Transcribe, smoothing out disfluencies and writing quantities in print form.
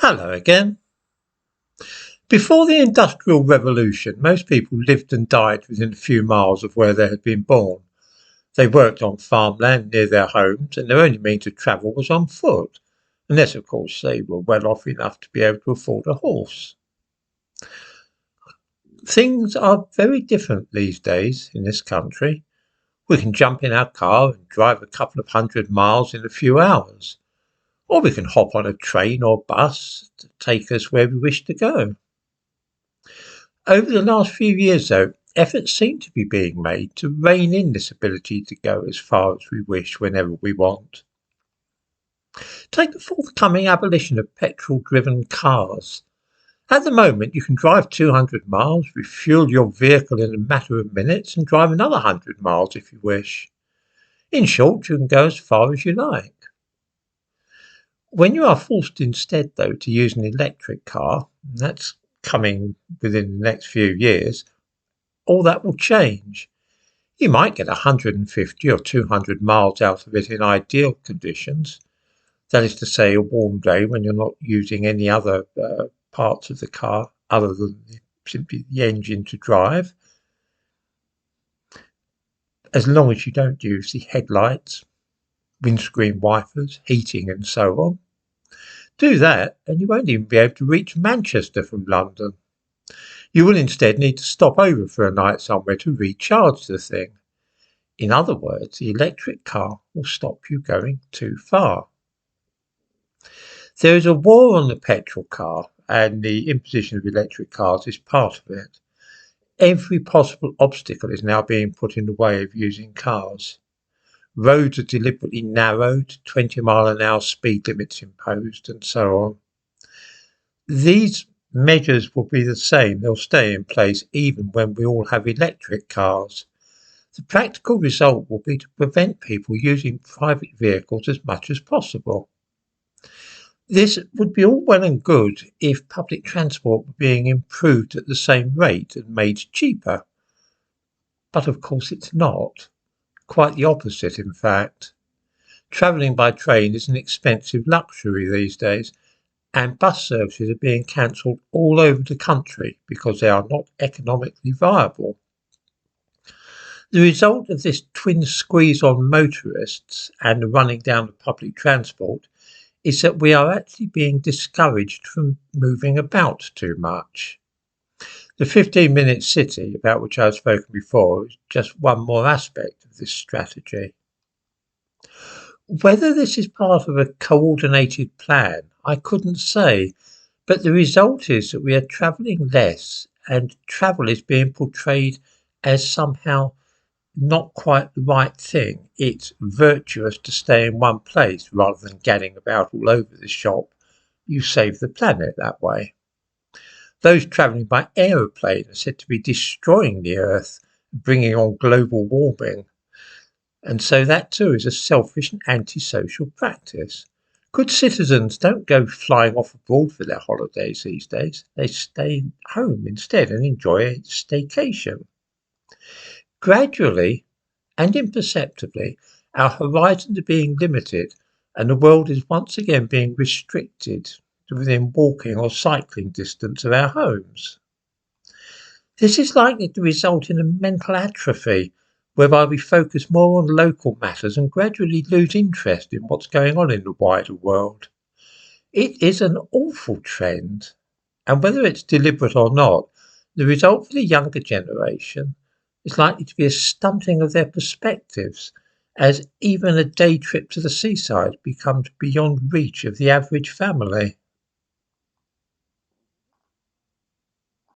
Hello again. Before the Industrial Revolution, most people lived and died within a few miles of where they had been born. They worked on farmland near their homes, and their only means of travel was on foot, unless, of course, they were well off enough to be able to afford a horse. Things are very different these days in this country. We can jump in our car and drive a couple of 100 miles in a few hours, or we can hop on a train or bus to take us where we wish to go. Over the last few years, though, efforts seem to be being made to rein in this ability to go as far as we wish whenever we want. Take the forthcoming abolition of petrol-driven cars. At the moment, you can drive 200 miles, refuel your vehicle in a matter of minutes, and drive another 100 miles if you wish. In short, you can go as far as you like. When you are forced instead, though, to use an electric car, and that's coming within the next few years, all that will change. You might get 150 or 200 miles out of it in ideal conditions. That is to say, a warm day when you're not using any other parts of the car other than simply the engine to drive. As long as you don't use the headlights, windscreen wipers, heating and so on. Do that and you won't even be able to reach Manchester from London. You will instead need to stop over for a night somewhere to recharge the thing. In other words, the electric car will stop you going too far. There is a war on the petrol car, and the imposition of electric cars is part of it. Every possible obstacle is now being put in the way of using cars. Roads are deliberately narrowed, 20-mile-an-hour speed limits imposed, and so on. These measures will be the same. They'll stay in place even when we all have electric cars. The practical result will be to prevent people using private vehicles as much as possible. This would be all well and good if public transport were being improved at the same rate and made cheaper. But of course it's not. Quite the opposite, in fact. Travelling by train is an expensive luxury these days, and bus services are being cancelled all over the country because they are not economically viable. The result of this twin squeeze on motorists and the running down of public transport is that we are actually being discouraged from moving about too much. The 15-minute city, about which I have spoken before, is just one more aspect of this strategy. Whether this is part of a coordinated plan, I couldn't say, but the result is that we are travelling less, and travel is being portrayed as somehow not quite the right thing. It's virtuous to stay in one place rather than gadding about all over the shop. You save the planet that way. Those travelling by aeroplane are said to be destroying the Earth, bringing on global warming. And so that too is a selfish and antisocial practice. Good citizens don't go flying off abroad for their holidays these days. They stay home instead and enjoy a staycation. Gradually and imperceptibly, our horizons are being limited and the world is once again being restricted to within walking or cycling distance of our homes. This is likely to result in a mental atrophy, whereby we focus more on local matters and gradually lose interest in what's going on in the wider world. It is an awful trend, and whether it's deliberate or not, the result for the younger generation is likely to be a stunting of their perspectives, as even a day trip to the seaside becomes beyond reach of the average family.